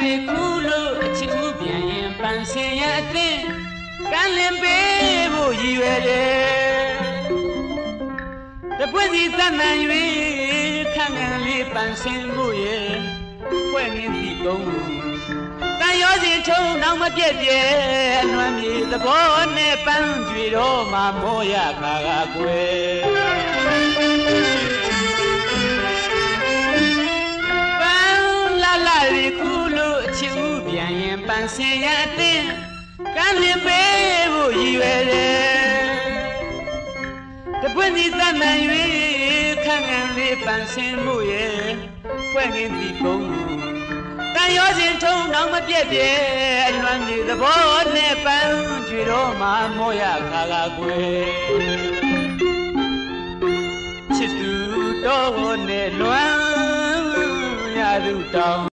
ရီကူလို့အချစ်ဦးပြန်ရင်ပန်းစင်ရအသင်းကန်းလင်ပေးဖို့ရည်ရွယ်တယ်တပွင့်စီသတ်နိုင်၍ခန့်ခံလေးပန်းစင်ဖို့ရဲ့ဖွဲ့ငင်းစီကုန်းတန်ရောစီထုံနောက်မပြည့်ပြဲအလွမ်းမြေသဘောနဲ့ပန်းကြွေတော့မှမောရခါကကွယ်ပန်းလာလာရီကူလို့အချစ်ဦးပြန်ရင်ပန်းစင်ရအသင်းကန်းလင်ပေးဖို့ရည်ရွယ်တယ်တပွင့်စီသတ်နိုင်၍ခန့်ခံလေးပန်းစင်ဖို့ရဲ့ဖွဲ့ငင်းစီကုန်းတန်ရောစဉ်ထုံနောက်မပြည့်ပြဲအလွမ်းမြေသဘောနဲ့ပန်းကြွေတော့မှမောရခါကကွယ်ချစ်သူတော်နဲ့လွမ်းရသူတောင်း